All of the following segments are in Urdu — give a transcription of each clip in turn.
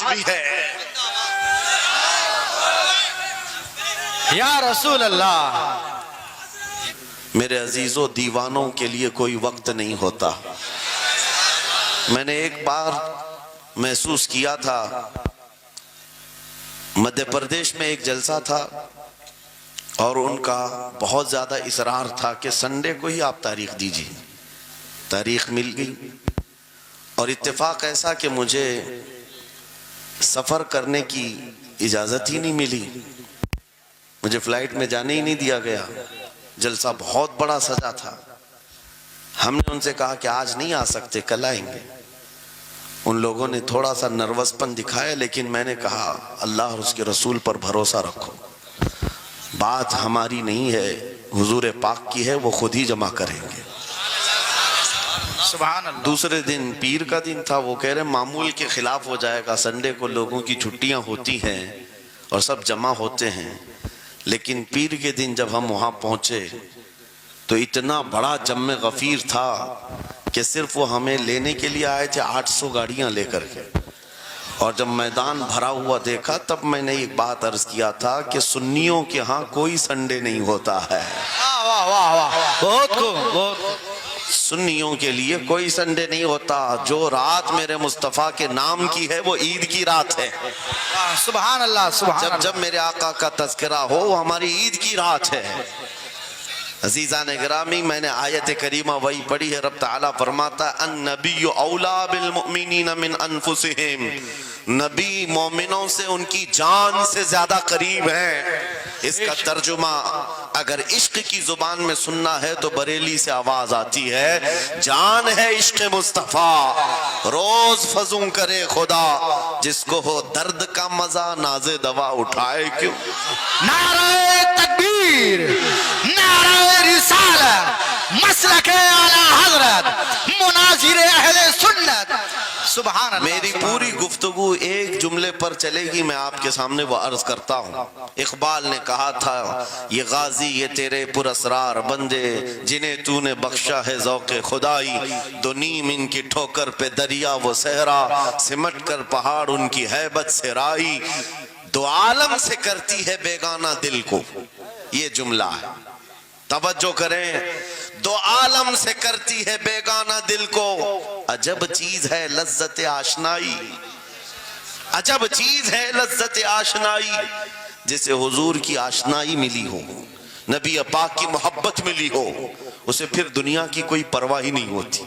بھی ہے۔ یا رسول اللہ۔ میرے عزیزوں، دیوانوں کے لیے کوئی وقت نہیں ہوتا۔ میں نے ایک بار محسوس کیا تھا، مدھیہ پردیش میں ایک جلسہ تھا اور ان کا بہت زیادہ اصرار تھا کہ سنڈے کو ہی آپ تاریخ دیجیے۔ تاریخ مل گئی اور اتفاق ایسا کہ مجھے سفر کرنے کی اجازت ہی نہیں ملی، مجھے فلائٹ میں جانے ہی نہیں دیا گیا۔ جلسہ بہت بڑا سجا تھا۔ ہم نے ان سے کہا کہ آج نہیں آ سکتے، کل آئیں گے۔ ان لوگوں نے تھوڑا سا نروس پن دکھایا، لیکن میں نے کہا اللہ اور اس کے رسول پر بھروسہ رکھو، بات ہماری نہیں ہے، حضور پاک کی ہے، وہ خود ہی جمع کریں گے۔ سبحان اللہ۔ دوسرے دن پیر کا دن تھا، وہ کہہ رہے معمول کے خلاف ہو جائے گا، سنڈے کو لوگوں کی چھٹیاں ہوتی ہیں اور سب جمع ہوتے ہیں، لیکن پیر کے دن جب ہم وہاں پہنچے تو اتنا بڑا جم غفیر تھا کہ صرف وہ ہمیں لینے کے لیے آئے تھے 800 گاڑیاں لے کر کے، اور جب میدان بھرا ہوا دیکھا تب میں نے ایک بات عرض کیا تھا کہ سنیوں کے ہاں کوئی سنڈے نہیں ہوتا ہے۔ واہ واہ واہ، بہت خوب، بہت خوب۔ سنیوں کے لیے کوئی سنڈے نہیں ہوتا۔ جو رات میرے مصطفیٰ کے نام کی ہے وہ عید کی رات ہے۔ سبحان اللہ، سبحان اللہ۔ جب میرے آقا کا تذکرہ ہو وہ ہماری عید کی رات ہے۔ عزیزان گرامی، میں نے آیت کریمہ وہی پڑھی ہے، رب تعالیٰ فرماتا ہے النبی اولا بالمؤمنین من انفسہم، نبی مومنوں سے ان کی جان سے زیادہ قریب ہے۔ اس کا ترجمہ اگر عشق کی زبان میں سننا ہے تو بریلی سے آواز آتی ہے، جان ہے عشق مصطفیٰ، روز فزوں کرے خدا، جس کو ہو درد کا مزہ ناز دوا اٹھائے کیوں۔ نعرہ تکبیر، نعرہ رسالت، مسلک اعلی حضرت، مناظر اہل سنت۔ سبحان اللہ۔ میری پوری گفتگو ایک جملے پر چلے گی، میں آپ کے سامنے وہ عرض کرتا ہوں۔ اقبال نے کہا تھا یہ غازی یہ تیرے پراسرار بندے، جنہیں تو نے بخشا ہے ذوق خدائی، دو نیم ان کی ٹھوکر پہ دریا وہ صحرا، سمٹ کر پہاڑ ان کی ہیبت سے رائی، دو عالم سے کرتی ہے بیگانہ دل کو۔ یہ جملہ ہے، توجہ کریں، دو عالم سے کرتی ہے بیگانہ دل کو، عجب چیز ہے لذت آشنائی، عجب چیز ہے لذت آشنائی، جسے حضور کی آشنائی ملی ہو، نبی پاک کی محبت ملی ہو، اسے پھر دنیا کی کوئی پرواہ ہی نہیں ہوتی۔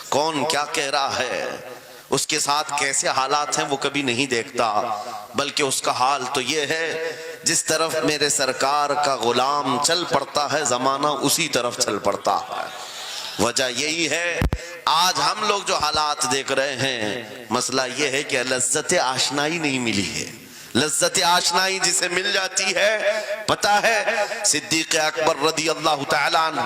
کون کیا کہہ رہا ہے، اس کے ساتھ کیسے حالات ہیں وہ کبھی نہیں دیکھتا، بلکہ اس کا حال تو یہ ہے جس طرف میرے سرکار کا غلام چل پڑتا ہے زمانہ اسی طرف چل پڑتا ہے۔ وجہ یہی ہے آج ہم لوگ جو حالات دیکھ رہے ہیں، مسئلہ یہ ہے کہ لذت آشنائی نہیں ملی ہے۔ لذت آشنائی جسے مل جاتی ہے، پتہ ہے صدیق اکبر رضی اللہ تعالیٰ عنہ،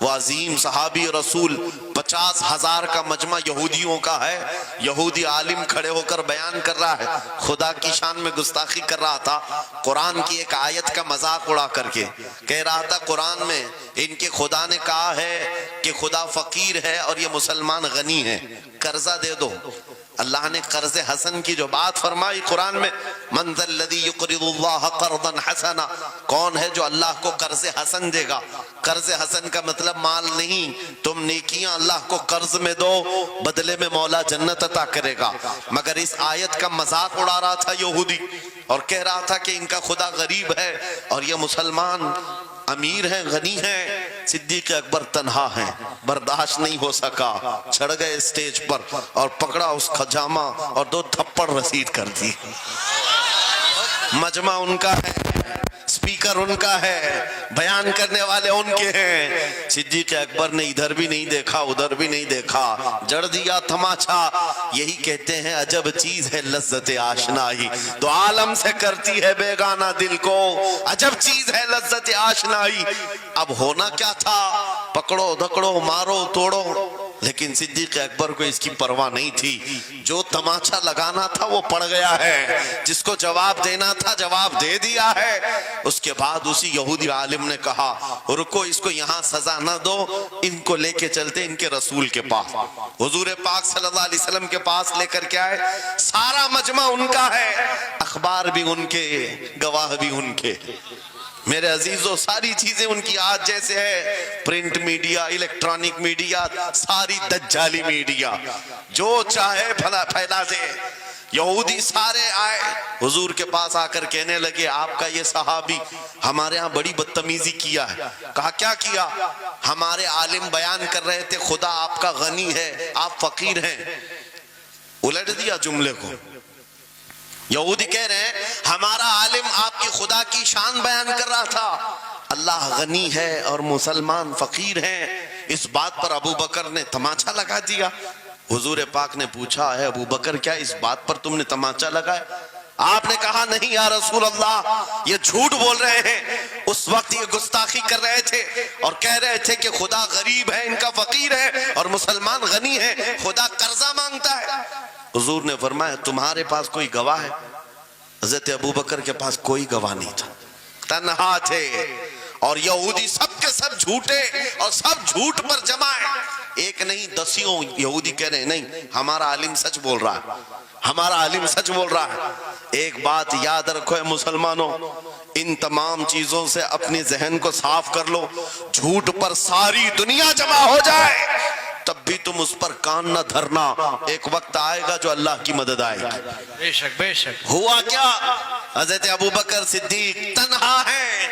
وہ عظیم صحابی رسول، 50,000 کا مجمع یہودیوں کا ہے، یہودی عالم کھڑے ہو کر بیان کر رہا ہے، خدا کی شان میں گستاخی کر رہا تھا، قرآن کی ایک آیت کا مذاق اڑا کر کے کہہ رہا تھا قرآن میں ان کے خدا نے کہا ہے کہ خدا فقیر ہے اور یہ مسلمان غنی ہے، قرضہ دے دو۔ اللہ نے قرض حسن کی جو بات فرمائی قرآن میں، من ذا الذی یقرض اللہ قرضا حسنا، کون ہے جو اللہ کو قرض حسن دے گا؟ قرض حسن کا مطلب مال نہیں، تم نیکیاں اللہ کو قرض میں دو، بدلے میں مولا جنت عطا کرے گا۔ مگر اس آیت کا مذاق اڑا رہا تھا یہودی اور کہہ رہا تھا کہ ان کا خدا غریب ہے اور یہ مسلمان امیر ہیں، غنی ہیں۔ صدیق اکبر تنہا ہیں، برداشت نہیں ہو سکا، چڑھ گئے اسٹیج پر اور پکڑا اس خجامہ اور 2 تھپڑ رسید کر دی۔ مجمع ان کا ہے، سپیکر ان کا ہے، بیان کرنے والے ان کے ہیں۔ صدیق اکبر نے ادھر بھی نہیں دیکھا ادھر بھی نہیں دیکھا، جڑ دیا تماچا۔ یہی کہتے ہیں عجب چیز ہے لذت آشنائی، تو عالم سے کرتی ہے بیگانہ دل کو، عجب چیز ہے لذت آشنائی۔ اب ہونا کیا تھا، پکڑو دھکڑو مارو توڑو، لیکن صدیق اکبر کو اس کی پرواہ نہیں تھی. جو تماچا لگانا تھا وہ پڑ گیا ہے, جس کو جواب دینا تھا جواب دے دیا ہے. اس کے بعد اسی یہودی عالم نے کہا رکو, اس کو یہاں سزا نہ دو, ان کو لے کے چلتے ان کے رسول کے پاس. حضور پاک صلی اللہ علیہ وسلم کے پاس لے کر کے آئے. سارا مجمع ان کا ہے, اخبار بھی ان کے, گواہ بھی ان کے. میرے عزیزوں, ساری چیزیں ان کی آج جیسے ہے, پرنٹ میڈیا, الیکٹرانک میڈیا, ساری دجالی میڈیا, جو چاہے پھیلا دے. یہودی سارے آئے حضور کے پاس آ کر کہنے لگے آپ کا یہ صحابی ہمارے ہاں بڑی بدتمیزی کیا ہے. کہا کیا کیا؟ ہمارے عالم بیان کر رہے تھے خدا آپ کا غنی ہے, آپ فقیر ہیں. الٹ دیا جملے کو. یہودی کہہ رہے ہیں ہمارا عالم آپ کی خدا کی شان بیان کر رہا تھا, اللہ غنی ہے اور مسلمان فقیر ہیں. اس بات پر ابو بکر نے تماچا لگا دیا. حضور پاک نے پوچھا ہے ابو بکر کیا اس بات پر تم نے تماچا لگایا؟ آپ نے کہا نہیں یا رسول اللہ, یہ جھوٹ بول رہے ہیں. اس وقت یہ گستاخی کر رہے تھے اور کہہ رہے تھے کہ خدا غریب ہے, ان کا فقیر ہے, اور مسلمان غنی ہے, خدا قرضہ مانگتا ہے. حضور نے فرمایا تمہارے پاس کوئی گواہ ہے؟ حضرت ابو بکر کے پاس کوئی گواہ نہیں تھا, تنہا تھے. اور یہودی سب کے سب جھوٹے اور سب جھوٹ پر جمع ہے. ایک نہیں دسیوں یہودی کہہ رہے ہیں نہیں ہمارا عالم سچ بول رہا ہے, ہمارا عالم سچ بول رہا ہے. ایک بات یاد رکھو اے مسلمانوں, ان تمام چیزوں سے اپنی ذہن کو صاف کر لو. جھوٹ پر ساری دنیا جمع ہو جائے تب بھی تم اس پر کان نہ دھرنا, ایک وقت آئے گا جو اللہ کی مدد آئے گی. بے شک بے شک. ہوا کیا؟ حضرت ابوبکر صدیق تنہا ہیں,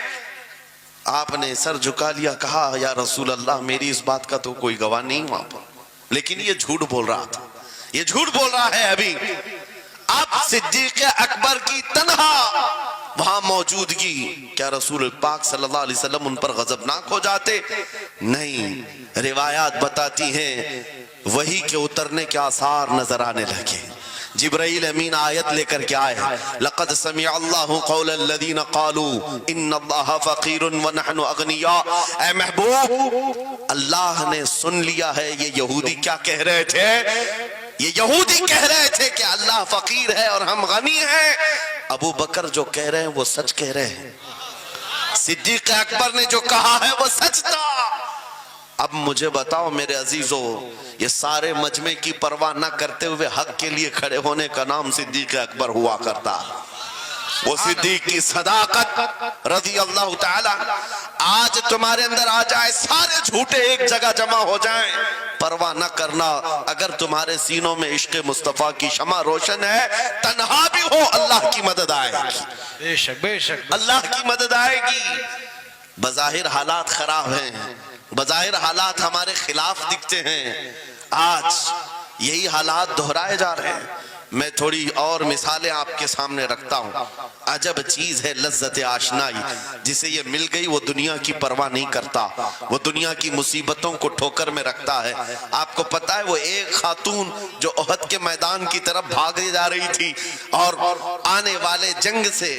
آپ نے سر جھکا لیا, کہا یا رسول اللہ میری اس بات کا تو کوئی گواہ نہیں وہاں پر, لیکن یہ جھوٹ بول رہا تھا, یہ جھوٹ بول رہا ہے ابھی. اب صدیق اکبر کی تنہا وہاں موجودگی, کیا رسول پاک صلی اللہ علیہ وسلم ان پر غضبناک ہو جاتے؟ نہیں. روایات بتاتی ہیں وحی کے اترنے کے آثار نظر آنے لگے. جبرائیل امین آیت لے کر کے آئے, لقد سمع اللہ قول الذین قالوا ان اللہ فقیر ونحن اغنیاء. اے محبوب اللہ نے سن لیا ہے یہ یہودی کیا کہہ رہے تھے. یہ یہودی کہہ رہے تھے کہ اللہ فقیر ہے اور ہم غنی ہیں. ابو بکر جو کہہ رہے ہیں وہ سچ کہہ رہے ہیں, صدیق اکبر نے جو کہا ہے وہ سچ تھا. اب مجھے بتاؤ میرے عزیزو, یہ سارے مجمع کی پرواہ نہ کرتے ہوئے حق کے لیے کھڑے ہونے کا نام صدیق اکبر ہوا کرتا. وہ صدیق کی صداقت رضی اللہ تعالی آج تمہارے اندر آ جائے, سارے جھوٹے ایک جگہ جمع ہو جائیں, پرواہ نہ کرنا. اگر تمہارے سینوں میں عشق مصطفیٰ کی شمع روشن ہے, تنہا بھی ہو اللہ کی مدد آئے گی. بے شک بے شک. اللہ کی مدد آئے گی. بظاہر حالات خراب ہیں, بظاہر حالات ہمارے خلاف دکھتے ہیں, آج یہی حالات دہرائے جا رہے ہیں. میں تھوڑی اور مثالیں آپ کے سامنے رکھتا ہوں. عجب چیز ہے لذت آشنائی, جسے یہ مل گئی وہ دنیا کی پرواہ نہیں کرتا, وہ دنیا کی مصیبتوں کو ٹھوکر میں رکھتا ہے. آپ کو پتہ ہے وہ ایک خاتون جو احد کے میدان کی طرف بھاگے جا رہی تھی, اور آنے والے جنگ سے,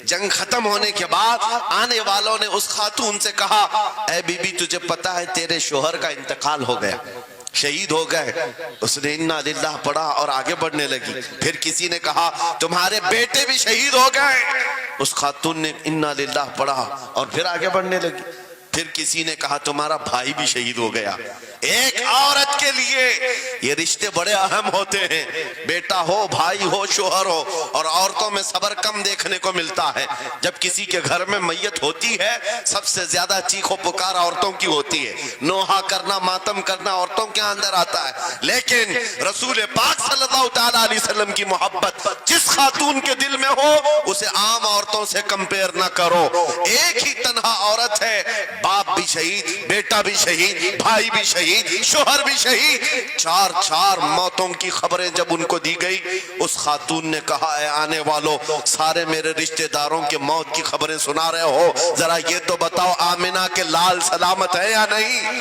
جنگ ختم ہونے کے بعد آنے والوں نے اس خاتون سے کہا اے بی بی تجھے پتہ ہے تیرے شوہر کا انتقال ہو گیا, شہید ہو گئے. اس نے انا للہ پڑھا اور آگے بڑھنے لگی. پھر کسی نے کہا تمہارے بیٹے بھی شہید ہو گئے. اس خاتون نے انا للہ پڑھا اور پھر آگے بڑھنے لگی. پھر کسی نے کہا تمہارا بھائی بھی شہید ہو گیا. ایک عورت کے لیے یہ رشتے بڑے اہم ہوتے ہیں, بیٹا ہو, بھائی ہو, شوہر ہو. اور عورتوں میں صبر کم دیکھنے کو ملتا ہے. جب کسی کے گھر میں میت ہوتی ہے سب سے زیادہ چیخ و پکار عورتوں کی ہوتی ہے, نوحہ کرنا, ماتم کرنا عورتوں کے اندر آتا ہے. لیکن رسول پاک صلی اللہ تعالیٰ علیہ وسلم کی محبت جس خاتون کے دل میں ہو اسے عام عورتوں سے کمپیر نہ کرو. ایک ہی تنہا عورت ہے, باپ بھی شہید, بیٹا بھی شہید, بھائی بھی شہید, شوہر بھی شہید. چار چار موتوں کی خبریں جب ان کو دی گئی, اس خاتون نے کہا اے آنے والوں, سارے میرے رشتہ داروں کے موت کی خبریں سنا رہے ہو, ذرا یہ تو بتاؤ آمنہ کے لال سلامت ہے یا نہیں.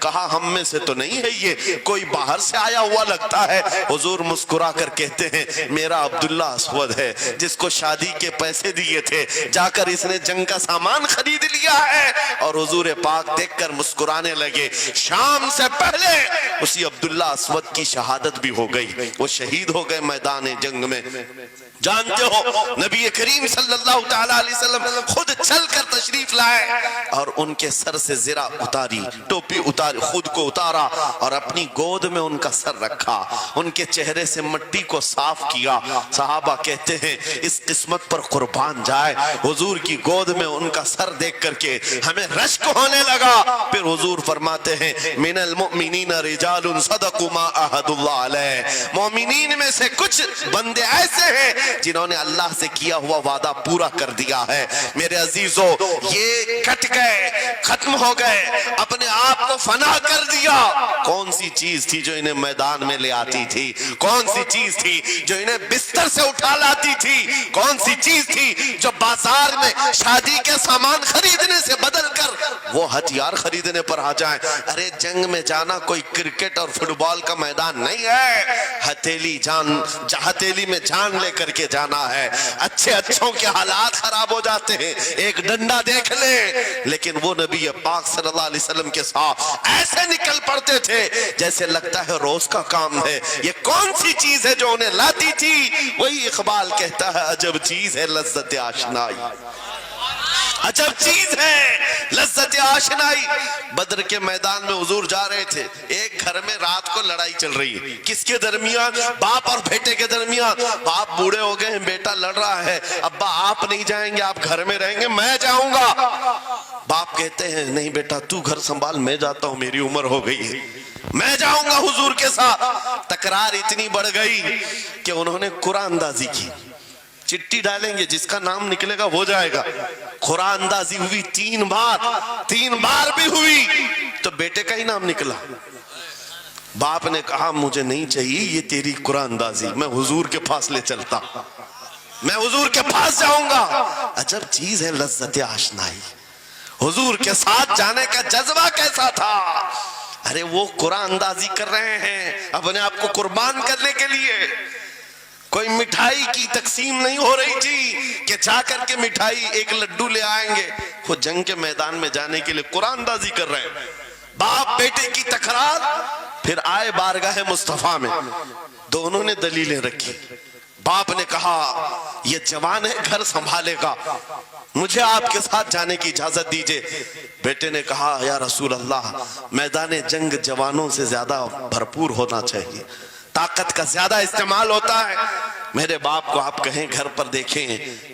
کہا ہم میں سے تو نہیں ہے یہ, کوئی باہر سے آیا ہوا لگتا ہے. حضور مسکرا کر کہتے ہیں میرا عبداللہ اسود ہے جس کو شادی کے پیسے دیے تھے, جا کر اس نے جنگ کا سامان خرید لیا ہے. اور حضور پاک دیکھ کر مسکرانے لگے. شام سے پہلے اسی عبداللہ اسود کی شہادت بھی ہو گئی, وہ شہید ہو گئے میدان جنگ میں. جانتے ہو نبی کریم صلی اللہ تعالیٰ علیہ وسلم خود چل کر تشریف لائے اور ان کے سر سے زرہ اتاری, ٹوپی اتاری, خود کو اتارا اور اپنی گود میں ان کا سر رکھا, ان کے چہرے سے مٹی کو صاف کیا. صحابہ کہتے ہیں اس قسمت پر قربان جائے, حضور کی گود میں ان کا سر دیکھ کر کے ہمیں رشک ہونے لگا. پھر حضور فرماتے ہیں من المؤمنین رجال صدقوا ما عاہدوا اللہ علیہ, مومنین میں سے کچھ بندے ایسے ہیں جنہوں نے اللہ سے کیا ہوا وعدہ پورا کر دیا ہے. میرے عزیزو یہ کٹ گئے, ختم ہو گئے, اپنے آپ کو فنا کر دیا. کون سی چیز تھی جو انہیں میدان میں لے آتی تھی؟ کون سی چیز تھی جو انہیں بستر سے اٹھا لاتی تھی؟ کون سی چیز تھی جو بازار میں شادی کے سامان خریدنے سے بدل کر وہ ہتھیار خریدنے پر آ جائیں؟ ارے جنگ میں جانا کوئی کرکٹ اور فٹ بال کا میدان نہیں ہے, ہتھیلی میں جان لے کر کے جانا ہے. اچھوں کے حالات خراب ہو جاتے ہیں, ایک ڈنڈا دیکھ لیں, لیکن وہ نبی پاک صلی اللہ علیہ وسلم کے ساتھ ایسے نکل پڑتے تھے جیسے لگتا ہے روز کا کام ہے. یہ کون سی چیز ہے جو انہیں لاتی تھی؟ وہی اقبال کہتا ہے عجب چیز ہے لذت آشنائی, عجب چیز ہے لذت آشنائی. بدر کے میدان میں حضور جا رہے تھے, ایک گھر میں رات کو لڑائی چل رہی ہے. کس کے درمیان؟ باپ اور بیٹے کے درمیان. باپ بوڑھے ہو گئے ہیں, بیٹا لڑ رہا ہے, ابا آپ نہیں جائیں گے, آپ گھر میں رہیں گے, میں جاؤں گا. باپ کہتے ہیں نہیں بیٹا تو گھر سنبھال, میں جاتا ہوں, میری عمر ہو گئی ہے, میں جاؤں گا حضور کے ساتھ. تکرار اتنی بڑھ گئی کہ انہوں نے قرآن اندازی کی. چٹی ڈالیں گے, جس کا نام نکلے گا وہ جائے گا. قرآن اندازی ہوئی 3 بار بھی ہوئی تو بیٹے کا ہی نام نکلا. باپ نے کہا مجھے نہیں چاہیے یہ تیری قرآن اندازی, میں حضور کے پاس لے چلتا, میں حضور کے پاس جاؤں گا. عجب چیز ہے لذت آشنائی. حضور کے ساتھ جانے کا جذبہ کیسا تھا؟ ارے وہ قرآن اندازی کر رہے ہیں اپنے آپ کو قربان کرنے کے لیے. کوئی مٹھائی کی تقسیم نہیں ہو رہی تھی کہ جا کر کے مٹھائی ایک لڈو لے آئیں گے. وہ جنگ کے میدان میں جانے کے لیے قرآن اندازی کر رہے ہیں. باپ بیٹے کی تکرار. پھر آئے بارگاہ مصطفیٰ میں, دونوں نے دلیلیں رکھی. باپ نے کہا یہ جوان ہے, گھر سنبھالے گا, مجھے آپ کے ساتھ جانے کی اجازت دیجئے. بیٹے نے کہا یا رسول اللہ میدان جنگ جوانوں سے زیادہ بھرپور ہونا چاہیے, طاقت کا زیادہ استعمال ہوتا ہے. میرے باپ کو آپ کہیں گھر پر دیکھیں,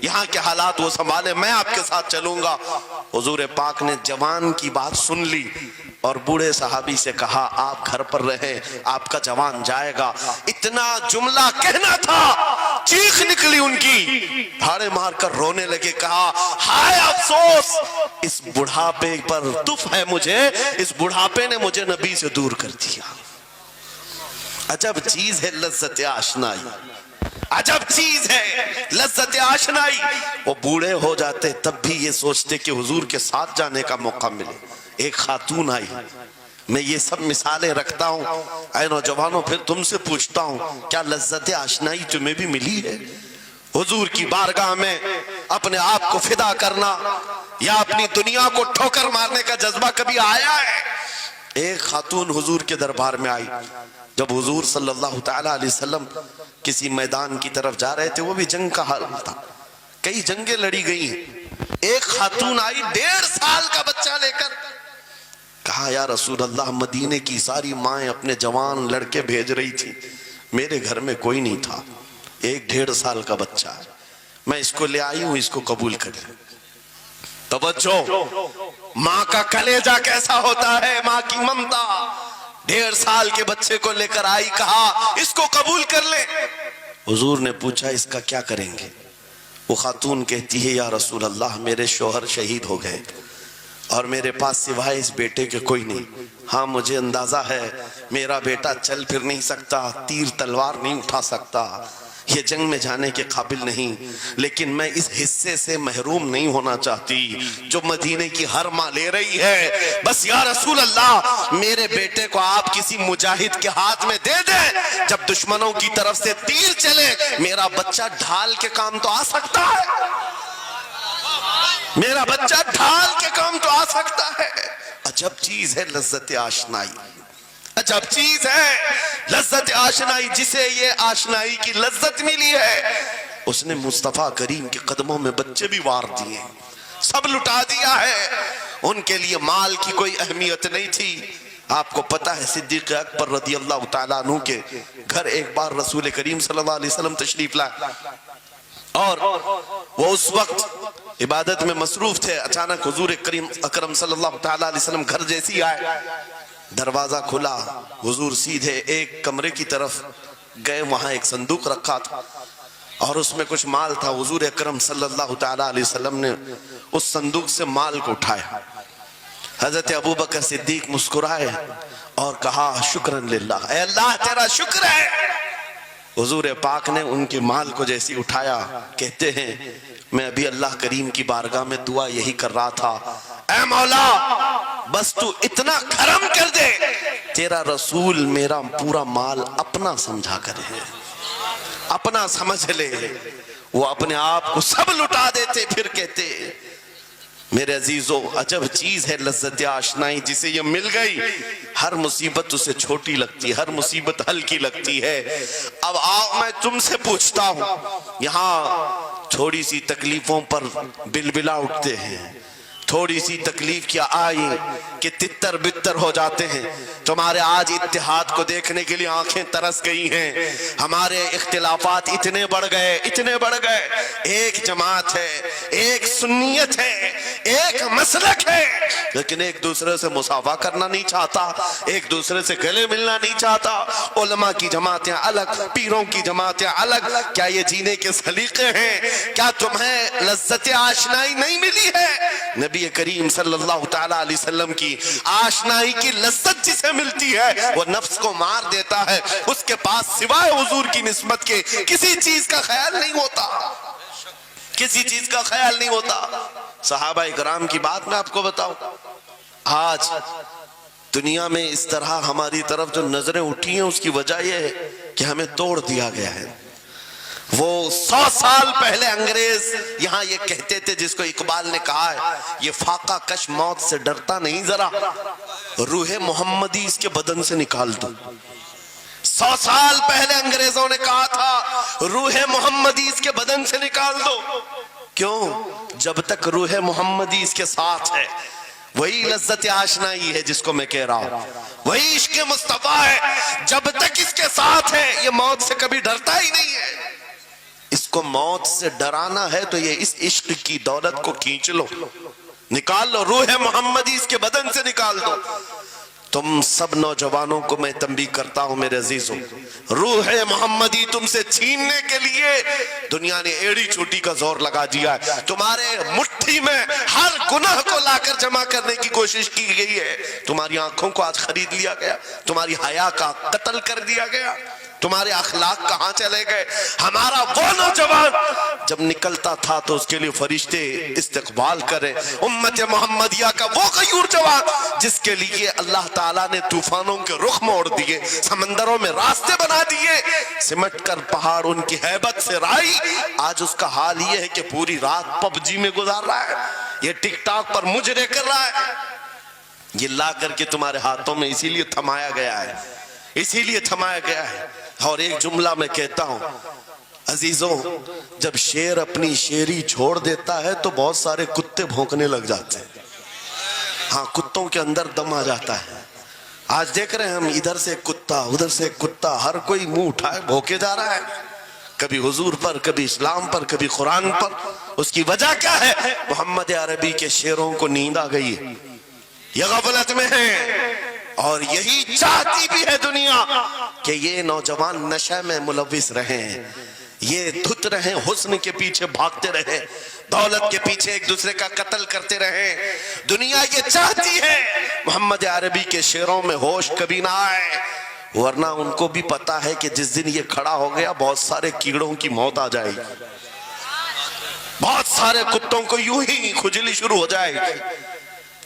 یہاں کے حالات وہ سنبھالے, میں آپ کے ساتھ چلوں گا. حضور پاک نے جوان کی بات سن لی اور بوڑھے صحابی سے کہا آپ گھر پر رہیں, آپ کا جوان جائے گا. اتنا جملہ کہنا تھا, چیخ نکلی ان کی, دھاڑے مار کر رونے لگے. کہا ہائے افسوس, اس بڑھاپے پر تف ہے مجھے, اس بڑھاپے نے مجھے نبی سے دور کر دیا. عجب چیز ہے لذت آشنائی, عجب چیز ہے لذت آشنائی. وہ بوڑھے ہو جاتے تب بھی یہ سوچتے کہ حضور کے ساتھ جانے کا موقع ملے. ایک خاتون آئی, میں یہ سب مثالیں رکھتا ہوں. اے نوجوانوں پھر تم سے پوچھتا ہوں کیا لذت آشنائی تمہیں بھی ملی ہے؟ حضور کی بارگاہ میں اپنے آپ کو فدا کرنا یا اپنی دنیا کو ٹھوکر مارنے کا جذبہ کبھی آیا ہے؟ ایک خاتون حضور کے دربار میں آئی. جب حضور صلی اللہ تعالیٰ علیہ وسلم کسی میدان کی طرف جا رہے تھے, وہ بھی جنگ کا حال تھا, کئی جنگیں لڑی گئی ہیں. ایک خاتون آئی 1.5 سال کا بچہ لے کر, کہا یا رسول اللہ مدینے کی ساری مائیں اپنے جوان لڑکے بھیج رہی تھی, میرے گھر میں کوئی نہیں تھا, ایک 1.5 سال کا بچہ ہے, میں اس کو لے آئی ہوں, اس کو قبول کر لیں. توجہ, ماں کا کلیجہ کیسا ہوتا ہے, ماں کی ممتا. 1.5 سال کے بچے کو لے کر آئی, کہا اس کو قبول کر لے. حضور نے پوچھا اس کا کیا کریں گے؟ وہ خاتون کہتی ہے یا رسول اللہ میرے شوہر شہید ہو گئے اور میرے پاس سوائے اس بیٹے کے کوئی نہیں. ہاں مجھے اندازہ ہے میرا بیٹا چل پھر نہیں سکتا, تیر تلوار نہیں اٹھا سکتا, یہ جنگ میں جانے کے قابل نہیں، لیکن میں اس حصے سے محروم نہیں ہونا چاہتی جو مدینے کی ہر ماں لے رہی ہے۔ بس یا رسول اللہ میرے بیٹے کو آپ کسی مجاہد کے ہاتھ میں دے دیں، جب دشمنوں کی طرف سے تیر چلے میرا بچہ ڈھال کے کام تو آ سکتا ہے، میرا بچہ ڈھال کے کام تو آ سکتا ہے۔ عجب چیز ہے لذت آشنائی، عجب چیز ہے لذت آشنائی، جسے یہ آشنائی کی لذت ملی ہے اس نے مصطفیٰ کریم کے قدموں میں بچے بھی وار دیے، سب لٹا دیا ہے۔ ان کے لیے مال کی کوئی اہمیت نہیں تھی۔ آپ کو پتہ ہے صدیق اکبر رضی اللہ تعالیٰ عنہ کے گھر ایک بار رسول کریم صلی اللہ علیہ وسلم تشریف لائے اور وہ اس وقت عبادت میں مصروف تھے۔ اچانک حضور کریم اکرم صلی اللہ تعالیٰ علیہ وسلم گھر جیسی آئے، دروازہ کھلا، حضور سیدھے ایک کمرے کی طرف گئے، وہاں ایک صندوق رکھا تھا اور اس میں کچھ مال تھا۔ حضور اکرم صلی اللہ تعالیٰ علیہ وسلم نے اس صندوق سے مال کو اٹھایا۔ حضرت ابوبکر صدیق مسکرائے اور کہا شکرن للہ، اے اللہ تیرا شکر ہے۔ حضور پاک نے ان کے مال کو جیسی اٹھایا، کہتے ہیں میں ابھی اللہ کریم کی بارگاہ میں دعا یہی کر رہا تھا، اے مولا بس تو اتنا کرم کر دے تیرا رسول میرا پورا مال اپنا سمجھا کرے، اپنا سمجھ لے۔ وہ اپنے آپ کو سب لٹا دیتے، پھر کہتے میرے عزیزو عجب چیز ہے لذت آشنائی، جسے یہ مل گئی ہر مصیبت اسے چھوٹی لگتی ہے، ہر مصیبت ہلکی لگتی ہے۔ اب آؤ میں تم سے پوچھتا ہوں، یہاں تھوڑی سی تکلیفوں پر بلبلا اٹھتے ہیں، تھوڑی سی تکلیف کیا آئی کہ تتر بتر ہو جاتے ہیں۔ تمہارے آج اتحاد کو دیکھنے کے لیے آنکھیں ترس گئی ہیں، ہمارے اختلافات اتنے بڑھ گئے، اتنے بڑھ گئے۔ ایک جماعت ہے، ایک سنیت ہے، ایک مسلک ہے، لیکن ایک دوسرے سے مصافحہ کرنا نہیں چاہتا، ایک دوسرے سے گلے ملنا نہیں چاہتا۔ علماء کی جماعتیں الگ، پیروں کی جماعتیں الگ۔ کیا یہ جینے کے سلیقے ہیں؟ کیا تمہیں لذت آشنائی نہیں ملی ہے؟ نبی کریم صلی اللہ تعالیٰ علیہ وسلم کی آشنائی کی لذت جسے ملتی ہے وہ نفس کو مار دیتا ہے، اس کے پاس سوائے حضور کی نسبت کے کسی چیز کا خیال نہیں ہوتا، کسی چیز کا خیال نہیں ہوتا۔ صحابہ اکرام کی بات میں آپ کو بتاؤں، آج دنیا میں اس طرح ہماری طرف جو نظریں اٹھی ہیں اس کی وجہ یہ ہے کہ ہمیں توڑ دیا گیا ہے۔ وہ 100 سال پہلے انگریز یہاں یہ کہتے تھے، جس کو اقبال نے کہا ہے یہ فاقہ کش موت سے ڈرتا نہیں، ذرا روح محمدی اس کے بدن سے نکال دو۔ 100 سال پہلے انگریزوں نے کہا تھا روح محمدی اس کے بدن سے نکال دو۔ کیوں؟ جب تک روح محمدی اس کے ساتھ ہے، وہی لذت آشنائی ہے جس کو میں کہہ رہا ہوں، وہی عشق مصطفیٰ ہے۔ جب تک اس کے ساتھ ہے یہ موت سے کبھی ڈرتا ہی نہیں ہے۔ اس کو موت سے ڈرانا ہے تو یہ اس عشق کی دولت کو کھینچ لو، نکال لو، روح محمدی اس کے بدن سے نکال دو۔ تم سب نوجوانوں کو میں تنبیہ کرتا ہوں میرے عزیزوں، روح محمدی تم سے چھیننے کے لیے دنیا نے ایڑی چوٹی کا زور لگا دیا ہے۔ تمہارے مٹھی میں ہر گناہ کو لا کر جمع کرنے کی کوشش کی گئی ہے۔ تمہاری آنکھوں کو آج خرید لیا گیا، تمہاری حیا کا قتل کر دیا گیا، تمہارے اخلاق کہاں چلے گئے؟ ہمارا وہ نوجوان جب نکلتا تھا تو اس کے لیے فرشتے استقبال کرے، امت محمدیہ کا وہ غیور جوان جس کے لیے اللہ تعالیٰ نے طوفانوں کے رخ موڑ دیے، سمندروں میں راستے بنا دیے، سمٹ کر پہاڑ ان کی ہیبت سے رائی۔ آج اس کا حال یہ ہے کہ پوری رات پب جی میں گزار رہا ہے، یہ ٹک ٹاک پر مجرے کر رہا ہے۔ یہ لا کر کے تمہارے ہاتھوں میں اسی لیے تھمایا گیا ہے، اسی لیے تھمایا گیا ہے۔ اور ایک جملہ میں کہتا ہوں عزیزوں، جب شیر اپنی شیری چھوڑ دیتا ہے تو بہت سارے کتے بھونکنے لگ جاتے ہیں۔ ہاں، کتوں کے اندر دم آ جاتا ہے۔ آج دیکھ رہے ہیں ہم، ادھر سے کتا ادھر سے کتا، ہر کوئی منہ اٹھائے بھونکے جا رہا ہے، کبھی حضور پر، کبھی اسلام پر، کبھی قرآن پر۔ اس کی وجہ کیا ہے؟ محمد عربی کے شیروں کو نیند آ گئی ہے، یہ غفلت میں ہے، اور یہی چاہتی بھی ہے دنیا کہ یہ نوجوان نشے میں ملوث رہیں، یہ دھت رہیں، حسن کے پیچھے بھاگتے رہیں، دولت کے پیچھے ایک دوسرے کا قتل کرتے رہیں۔ دنیا یہ چاہتی ہے محمد عربی کے شعروں میں ہوش کبھی نہ آئے، ورنہ ان کو بھی پتا ہے کہ جس دن یہ کھڑا ہو گیا بہت سارے کیڑوں کی موت آ جائے گی، بہت سارے کتوں کو یوں ہی کھجلی شروع ہو جائے گی۔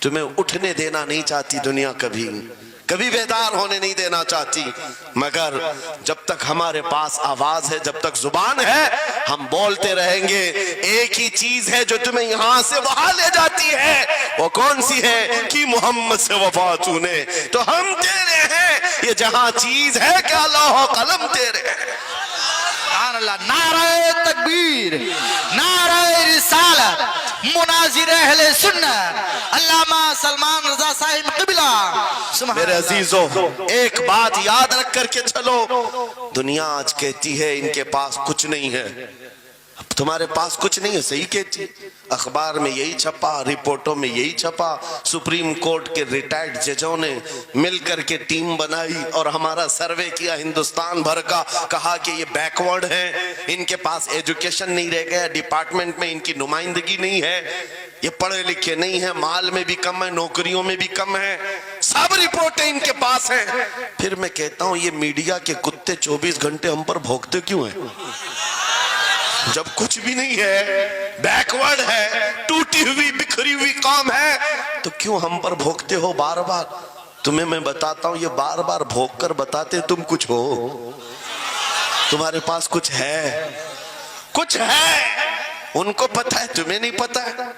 تمہیں اٹھنے دینا نہیں چاہتی دنیا، کبھی بیدار ہونے نہیں دینا چاہتی، مگر جب تک ہمارے پاس آواز ہے، جب تک زبان ہے، ہم بولتے رہیں گے۔ ایک ہی چیز ہے جو تمہیں یہاں سے وہاں لے جاتی ہے، وہ کون سی ہے؟ کہ محمد سے وفا تو نے، تو ہم تیرے ہیں۔ یہ جہاں چیز ہے کہ لوح و قلم تیرے ہیں۔ سبحان اللہ، نعرہ تکبیر، نعرہ رسالت، مناظر اہل سنت علامہ سلمان رضا صاحب قبلہ۔ میرے عزیزو، ایک بات یاد رکھ کر کے چلو، دنیا آج کہتی ہے ان کے پاس کچھ نہیں ہے، اب تمہارے پاس کچھ نہیں ہے، صحیح کہتی، اخبار میں یہی چھپا، رپورٹوں میں یہی چھپا، سپریم کورٹ کے ریٹائرڈ ججوں نے مل کر کے ٹیم بنائی اور ہمارا سروے کیا ہندوستان بھر کا، کہا کہ یہ بیکورڈ ہیں، ان کے پاس ایجوکیشن نہیں رہ گیا، ڈپارٹمنٹ میں ان کی نمائندگی نہیں ہے، یہ پڑھے لکھے نہیں ہیں، مال میں بھی کم ہے، نوکریوں میں بھی کم ہے، سب رپورٹیں ان کے پاس ہیں۔ پھر میں کہتا ہوں یہ میڈیا کے کتے 24 گھنٹے ہم پر بھونکتے کیوں ہیں؟ جب کچھ بھی نہیں ہے، بیکورڈ ہے، ٹوٹی ہوئی بکھری ہوئی قوم ہے، تو کیوں ہم پر بھونکتے ہو بار بار؟ تمہیں میں بتاتا ہوں، یہ بار بار بھونک کر بتاتے تم کچھ ہو، تمہارے پاس کچھ ہے، کچھ ہے، ان کو پتا ہے، تمہیں نہیں پتا ہے۔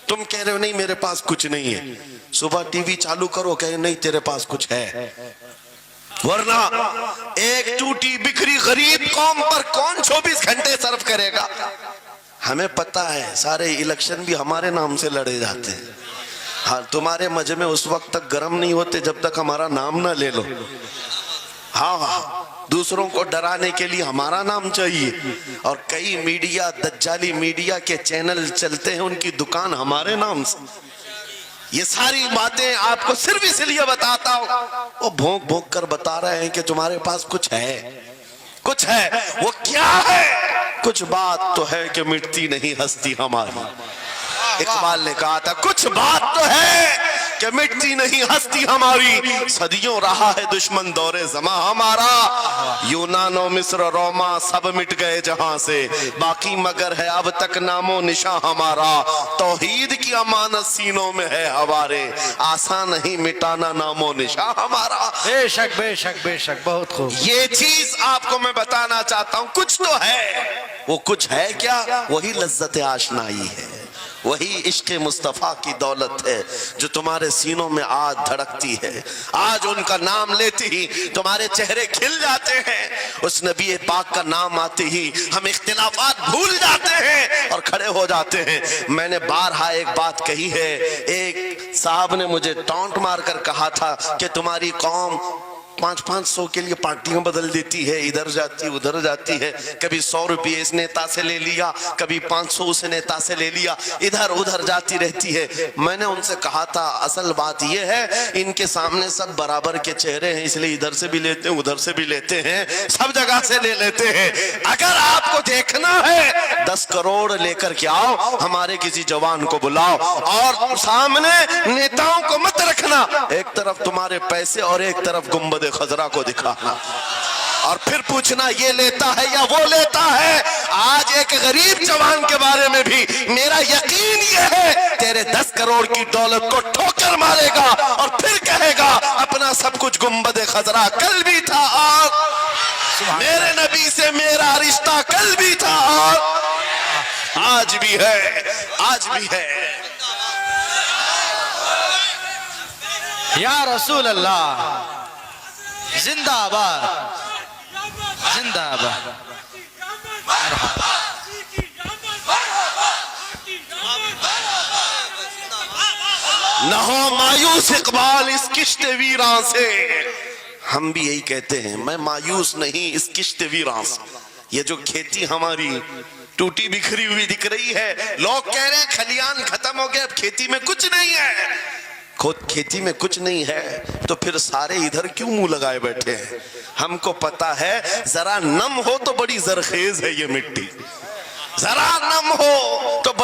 تم کہہ رہے ہو نہیں میرے پاس کچھ نہیں ہے، صبح ٹی وی چالو کرو کہے نہیں تیرے پاس کچھ ہے، ورنہ ایک ٹوٹی بکھری غریب قوم پر کون 24 گھنٹے صرف کرے گا؟ ہمیں پتا ہے سارے الیکشن بھی ہمارے نام سے لڑے جاتے ہیں، ہاں تمہارے مجمع اس وقت تک گرم نہیں ہوتے جب تک ہمارا نام نہ لے لو، ہاں دوسروں کو ڈرانے کے لیے ہمارا نام چاہیے، اور کئی میڈیا دجالی میڈیا کے چینل چلتے ہیں ان کی دکان ہمارے نام سے۔ یہ ساری باتیں آپ کو صرف اس لیے بتاتا ہوں، وہ بھونک بھونک کر بتا رہے ہیں کہ تمہارے پاس کچھ ہے، کچھ ہے، وہ کیا ہے؟ کچھ بات تو ہے کہ مٹتی نہیں ہستی ہماری۔ اقبال نے کہا تھا کچھ بات تو ہے کہ مٹتی نہیں ہستی ہماری، صدیوں رہا ہے دشمن دور زماں ہمارا، یونان و مصر روما سب مٹ گئے جہاں سے، باقی مگر ہے اب تک نام و نشاں ہمارا، توحید کی امانت سینوں میں ہے ہمارے، آسان نہیں مٹانا نام و نشاں ہمارا۔ بے شک بے شک بے شک، بہت خوب۔ یہ چیز آپ کو میں بتانا چاہتا ہوں، کچھ تو ہے، وہ کچھ ہے کیا؟ وہی لذت آشنائی ہے، وہی عشق مصطفیٰ کی دولت ہے جو تمہارے سینوں میں آج دھڑکتی ہے، آج ان کا نام لیتے ہی تمہارے چہرے کھل جاتے ہیں، اس نبی پاک کا نام آتے ہی ہم اختلافات بھول جاتے ہیں اور کھڑے ہو جاتے ہیں۔ میں نے بارہا ایک بات کہی ہے، ایک صاحب نے مجھے ٹونٹ مار کر کہا تھا کہ تمہاری قوم 500 کے لیے پارٹیاں بدل دیتی ہے، ادھر جاتی ادھر جاتی ہے، کبھی 100 روپے اس نیتا سے لے لیا، کبھی 500 اس نیتا سے لے لیا، ادھر ادھر جاتی رہتی ہے۔ میں نے ان سے کہا تھا اصل بات یہ ہے ان کے سامنے سب برابر کے چہرے ہیں، اس لیے ادھر سے بھی لیتے ہیں ادھر سے بھی لیتے ہیں، سب جگہ سے لے لیتے ہیں۔ اگر آپ کو دیکھنا ہے 10 کروڑ لے کر کے آؤ، ہمارے کسی جوان کو بلاؤ، اور سامنے نیتاؤں کو مت رکھنا، ایک طرف تمہارے پیسے اور ایک طرف گنبد خضرا کو دکھانا، اور پھر پوچھنا یہ لیتا ہے یا وہ لیتا ہے۔ آج ایک غریب جوان کے بارے میں بھی میرا یقین یہ ہے تیرے 10 کروڑ کی دولت کو ٹھوکر مارے گا اور پھر کہے گا اپنا سب کچھ گنبد خضرا کل بھی تھا اور میرے نبی سے میرا رشتہ کل بھی تھا اور آج بھی ہے، آج بھی ہے۔ یا رسول اللہ، زندہ آباد، زندہ آباد۔ نہ ہو مایوس اقبال اس کشت ویراں سے، ہم بھی یہی کہتے ہیں، میں مایوس نہیں اس کشت ویراں سے۔ یہ جو کھیتی ہماری ٹوٹی بکھری ہوئی دکھ رہی ہے، لوگ کہہ رہے ہیں کھلیان ختم ہو گئے، اب کھیتی میں کچھ نہیں ہے، کھیتی میں کچھ نہیں ہے تو پھر سارے ادھر کیوں منہ لگائے بیٹھے ہیں؟ ہم کو پتا ہے ذرا نم ہو تو بڑی زرخیز ہے یہ مٹی، ذرا نم ہو تو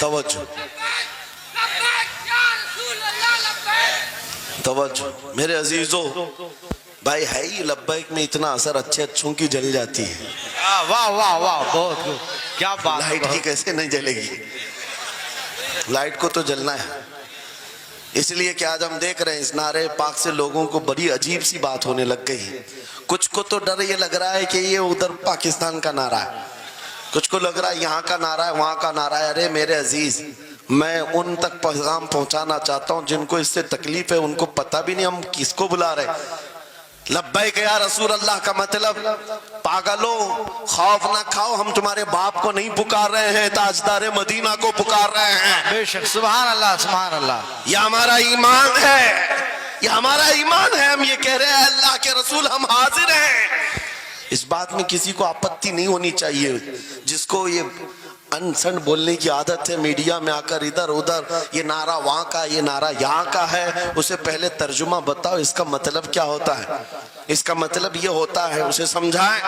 توجہ توجہ میرے عزیزو، بھائی ہے ہی لبیک میں اتنا اثر اچھے اچھوں کی جل جاتی ہے، واہ واہ واہ، بہت خوب، کیا بات ہے، لائٹ کی بہت- کیسے نہیں جلے گی؟ لائٹ کو تو جلنا ہے۔ اس لیے کہ آج ہم دیکھ رہے ہیں اس نعرے پاک سے لوگوں کو بڑی عجیب سی بات ہونے لگ گئی۔ کچھ کو تو ڈر یہ لگ رہا ہے کہ یہ ادھر پاکستان کا نعرہ ہے، کچھ کو لگ رہا ہے یہاں کا نعرہ ہے وہاں کا نعرہ ہے۔ ارے میرے عزیز، میں ان تک پیغام پہنچانا چاہتا ہوں جن کو اس سے تکلیف ہے، ان کو پتہ بھی نہیں ہم کس کو بلا رہے ہیں۔ لبیک یا رسول اللہ کا مطلب پاگلو خوف نہ کھاؤ، ہم تمہارے باپ کو نہیں پکار رہے ہیں، تاجدار مدینہ کو پکار رہے ہیں۔ بے شک، سبحان اللہ سبحان اللہ، یہ ہمارا ایمان ہے، یہ ہمارا ایمان ہے، ہم یہ کہہ رہے ہیں اللہ کے رسول ہم حاضر ہیں۔ اس بات میں کسی کو آپتی نہیں ہونی چاہیے۔ جس کو یہ انسن بولنے کی عادت ہے میڈیا میں آ کر ادھر ادھر، یہ نعرہ وہاں کا یہ نعرہ یہاں کا ہے، اسے پہلے ترجمہ بتاؤ اس کا مطلب کیا ہوتا ہے۔ اس کا مطلب یہ ہوتا ہے، اسے سمجھائیں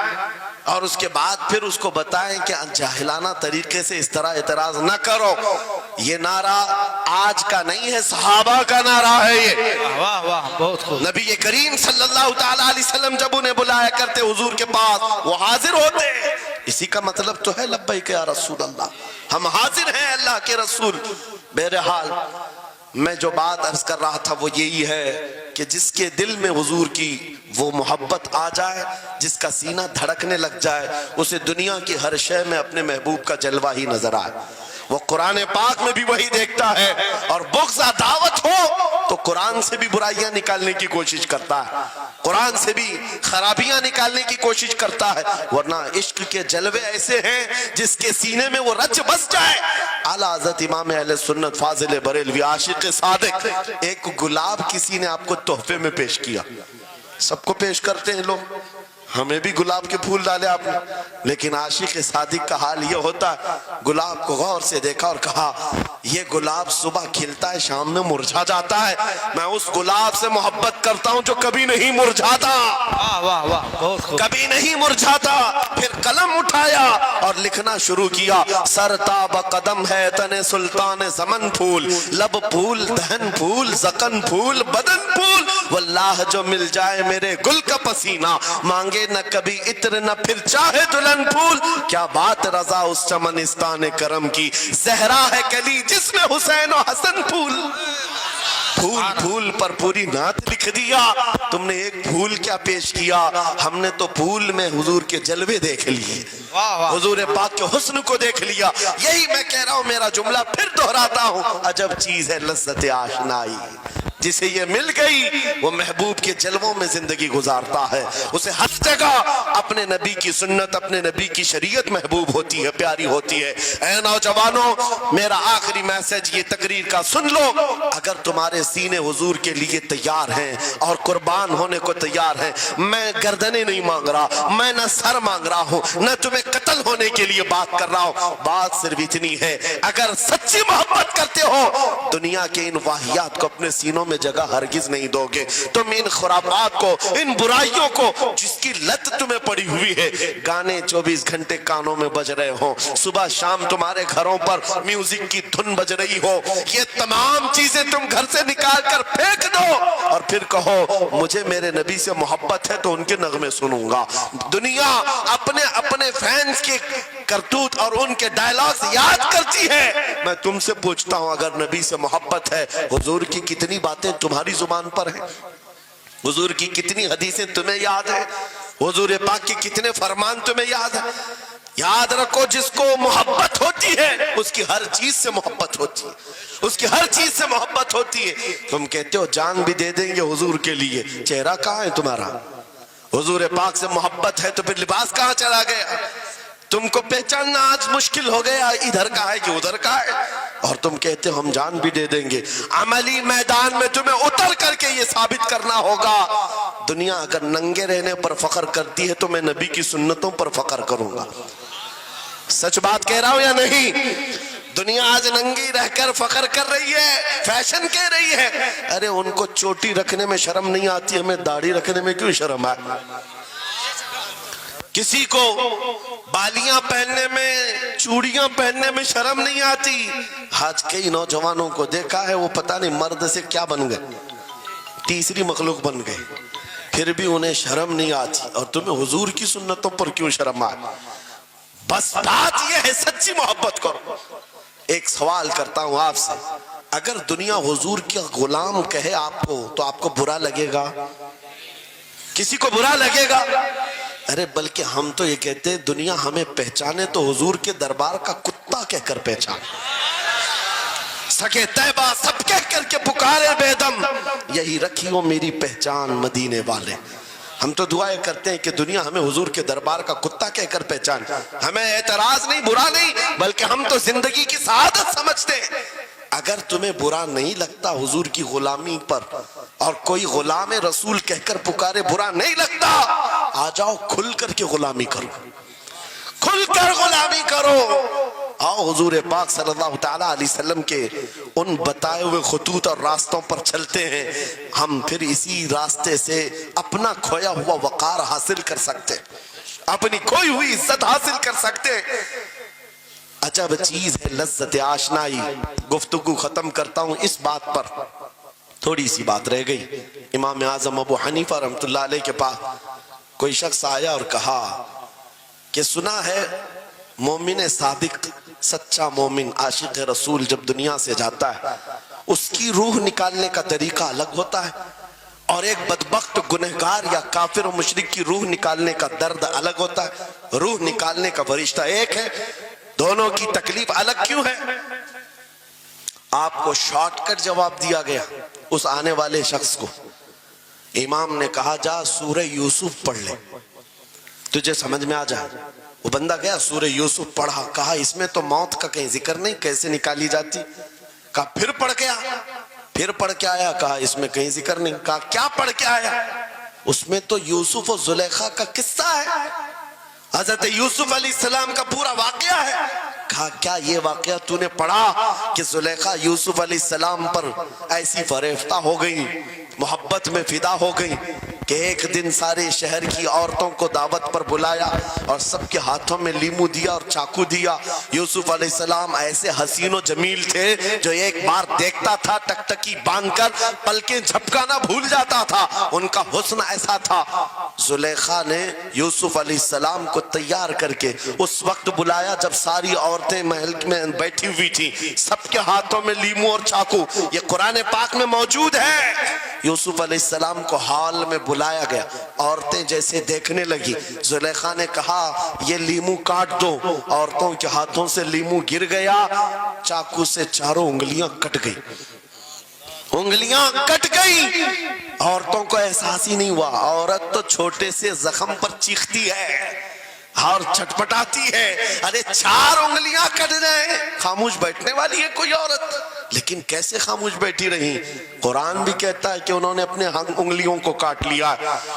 اور اس کے بعد پھر اس کو بتائیں کہ جاہلانہ طریقے سے اس طرح اعتراض نہ کرو۔ یہ نعرہ آج کا نہیں ہے، صحابہ کا نعرہ ہے یہ۔ واہ واہ، بہت خوب، نبی کریم صلی اللہ تعالیٰ علیہ وسلم جب انہیں بلایا کرتے حضور کے پاس، وہ حاضر ہوتے۔ اسی کا مطلب تو ہے لبیک یا رسول اللہ، ہم حاضر ہیں اللہ کے رسول۔ بہرحال میں جو بات عرض کر رہا تھا وہ یہی ہے کہ جس کے دل میں حضور کی وہ محبت آ جائے، جس کا سینہ دھڑکنے لگ جائے، اسے دنیا کی ہر شے میں اپنے محبوب کا جلوہ ہی نظر آئے۔ وہ قرآن پاک میں بھی وہی دیکھتا ہے، اور بغض دعوت ہو تو قرآن سے بھی برائیاں نکالنے کی کوشش کرتا ہے، قرآن سے بھی خرابیاں نکالنے کی کوشش کرتا ہے۔ ورنہ عشق کے جلوے ایسے ہیں جس کے سینے میں وہ رچ بس جائے۔ اعلیٰ حضرت امام اہل سنت فاضل بریلوی عاشق صادق، ایک گلاب کسی نے آپ کو تحفے میں پیش کیا، سب کو پیش کرتے ہیں لوگ، ہمیں بھی گلاب کے پھول ڈالے آپ نے، لیکن عاشق صادق کا حال یہ ہوتا ہے، گلاب کو غور سے دیکھا اور کہا یہ گلاب صبح کھلتا ہے شام میں مرجھا جاتا ہے، میں اس گلاب سے محبت کرتا ہوں جو کبھی نہیں مرجھاتا، واہ واہ واہ، بہت خوب، کبھی نہیں مرجھاتا۔ پھر قلم اٹھایا اور لکھنا شروع کیا، سر تاب قدم ہے تن سلطان زمن پھول، لب پھول دہن پھول زقن پھول بدن پھول، واللہ جو مل جائے میرے گل کا پسینہ، مانگے نہ کبھی عطر نہ پھر چاہے دلہن پھول، کیا بات رضا اس چمنستان کرم کی، زہرا ہے کلی جس میں حسین و حسن پھول۔ پھول پھول پر پوری نعت لکھ دیا، تم نے ایک پھول کیا پیش کیا، ہم نے تو پھول میں حضور کے جلوے دیکھ لیے، واہ واہ، حضور پاک کے حسن کو دیکھ لیا۔ یہی میں کہہ رہا ہوں، میرا جملہ پھر دہراتا ہوں، عجب چیز ہے لذت آشنائی، جسے یہ مل گئی وہ محبوب کے جلووں میں زندگی گزارتا ہے، اسے ہر جگہ اپنے نبی کی سنت اپنے نبی کی شریعت محبوب ہوتی ہے، پیاری ہوتی ہے۔ اے نوجوانوں، میرا آخری میسج یہ تقریر کا سن لو، اگر تمہارے سینے حضور کے لیے تیار ہیں اور قربان ہونے کو تیار ہیں، میں گردنیں نہیں مانگ رہا، میں نہ سر مانگ رہا ہوں، نہ تمہیں قتل ہونے کے لیے بات کر رہا ہوں، بات صرف اتنی ہے، اگر سچی محبت کرتے ہو دنیا کے ان واہیات کو اپنے سینوں میں جگہ ہرگز نہیں دو گے۔ تم ان خرافات کو، ان برائیوں کو جس کی لت تمہیں پڑی ہوئی ہے، گانے 24 گھنٹے کانوں میں بج رہے ہوں، صبح شام تمہارے گھروں پر میوزک کی دھن بج رہی ہو، یہ تمام چیزیں تم گھر سے نکال کر پھینک دو اور پھر کہو مجھے میرے نبی سے محبت ہے تو ان کے نغمے سنوں گا۔ دنیا اپنے فینس کے کرتوت اور ان کے ڈائلاگز یاد کرتی ہے، میں تم سے پوچھتا ہوں اگر نبی سے محبت ہے، حضور کی کتنی باتیں تمہاری زبان پر ہیں، حضور کی کتنی حدیثیں تمہیں یاد ہیں، حضور پاک کے کتنے فرمان تمہیں یاد ہیں؟ یاد رکھو جس کو محبت ہوتی ہے اس کی ہر چیز سے محبت ہوتی ہے، اس کی ہر چیز سے محبت ہوتی ہے۔ تم کہتے ہو جان بھی دے دیں گے حضور کے لیے، چہرہ کہاں ہے تمہارا؟ حضور پاک سے محبت ہے تو پھر لباس کہاں چلا گیا؟ تم کو پہچاننا آج مشکل ہو گیا، ادھر کا ہے کہ ادھر کا ہے، اور تم کہتے ہم جان بھی دے دیں گے۔ عملی میدان میں تمہیں اتر کر کے یہ ثابت کرنا ہوگا، دنیا اگر ننگے رہنے پر فخر کرتی ہے تو میں نبی کی سنتوں پر فخر کروں گا۔ سچ بات کہہ رہا ہوں یا نہیں؟ دنیا آج ننگی رہ کر فخر کر رہی ہے، فیشن کہہ رہی ہے، ارے ان کو چوٹی رکھنے میں شرم نہیں آتی، ہمیں داڑھی رکھنے میں کیوں شرم ہے؟ کسی کو بالیاں پہننے میں، چوڑیاں پہننے میں شرم نہیں آتی. آج کئی نوجوانوں کو دیکھا ہے وہ پتہ نہیں مرد سے کیا بن گئے، تیسری مخلوق بن گئے، پھر بھی انہیں شرم نہیں آتی. اور تمہیں حضور کی سنتوں پر کیوں شرم آئے؟ بس بات یہ ہے سچی محبت کرو. ایک سوال کرتا ہوں آپ سے، اگر دنیا حضور کا غلام کہے آپ کو تو آپ کو برا لگے گا؟ کسی کو برا لگے گا؟ ارے بلکہ ہم تو یہ کہتے ہیں دنیا ہمیں پہچانے تو حضور کے دربار کا کتا کہہ کر پہچانے. سکے طیبہ سب کہہ کر کے پکارے بے دم، یہی رکھی ہو میری پہچان مدینے والے. ہم تو دعائیں کرتے ہیں کہ دنیا ہمیں حضور کے دربار کا کتا کہہ کر پہچان. ہمیں اعتراض نہیں، برا نہیں، بلکہ ہم تو زندگی کی سعادت سمجھتے ہیں. اگر تمہیں برا نہیں لگتا حضور کی غلامی پر، اور کوئی غلام رسول کہہ کر پکارے برا نہیں لگتا، آ جاؤ کھل کر کے غلامی کرو، کھل کر غلامی کرو. آؤ حضور پاک صلی اللہ تعالیٰ علیہ وسلم کے ان بتائے ہوئے خطوط اور راستوں پر چلتے ہیں. ہم پھر اسی راستے سے اپنا کھویا ہوا وقار حاصل کر سکتے، اپنی کھوئی ہوئی عزت حاصل کر سکتے. عجب چیز ہے لذت آشنائی. گفتگو ختم کرتا ہوں اس بات پر، تھوڑی سی بات رہ گئی. امام اعظم ابو حنیفہ رحمۃ اللہ علیہ کے پاس کوئی شخص آیا اور کہا کہ سنا ہے مومن صادق، سچا مومن عاشق رسول جب دنیا سے جاتا ہے اس کی روح نکالنے کا طریقہ الگ ہوتا ہے، اور ایک بدبخت گنہگار یا کافر و مشرک کی روح نکالنے کا درد الگ ہوتا ہے. روح نکالنے کا فرشتہ ایک ہے، دونوں کی تکلیف الگ کیوں ہے؟ آپ کو شارٹ کٹ جواب دیا گیا اس آنے والے شخص کو. امام نے کہا جا سورہ یوسف پڑھ لے، تجھے سمجھ میں آ جائے. وہ بندہ گیا سورہ یوسف پڑھا، کہا اس میں تو موت کا کہیں ذکر نہیں، کیسے نکالی جاتی؟ کہا پھر پڑھ کے آیا، پھر پڑھ کے آیا، کہا اس میں کہیں ذکر نہیں. کہا کیا پڑھ کے آیا؟ اس میں تو یوسف و زلیخا کا قصہ ہے، حضرت یوسف علیہ السلام کا پورا واقعہ ہے. کہا کیا یہ واقعہ تو نے پڑھا کہ زلیخا یوسف علیہ السلام پر ایسی فریفتہ ہو گئی، محبت میں فدا ہو گئی کہ ایک دن سارے شہر کی عورتوں کو دعوت پر بلایا اور سب کے ہاتھوں میں لیمو دیا اور چاقو دیا. یوسف علیہ السلام ایسے حسین و جمیل تھے جو ایک بار دیکھتا تھا ٹکٹکی باندھ کر پلکیں جھپکانا بھول جاتا تھا، ان کا حسن ایسا تھا. زلیخا نے یوسف علیہ السلام کو تیار کر کے اس وقت بلایا جب ساری عورتیں محل میں بیٹھی ہوئی تھی، سب کے ہاتھوں میں لیمو اور چاقو. یہ قرآن پاک میں موجود ہے. یوسف علیہ السلام کو ہال میں بلایا گیا، عورتیں جیسے دیکھنے لگی. زلیخا نے کہا یہ لیمو کاٹ دو. عورتوں کے ہاتھوں سے لیمو گر گیا، چاقو سے چاروں انگلیاں کٹ گئی، انگلیاں کٹ گئی. عورتوں کو احساس ہی نہیں ہوا. عورت تو چھوٹے سے زخم پر چیختی ہے اور چھٹپٹاتی ہے. ارے 4 انگلیاں کٹ گئے، خاموش بیٹھنے والی ہے کوئی عورت؟ لیکن کیسے خاموش بیٹھی رہی؟ قرآن بھی کہتا ہے کہ انہوں نے اپنے انگلیوں کو کاٹ لیا.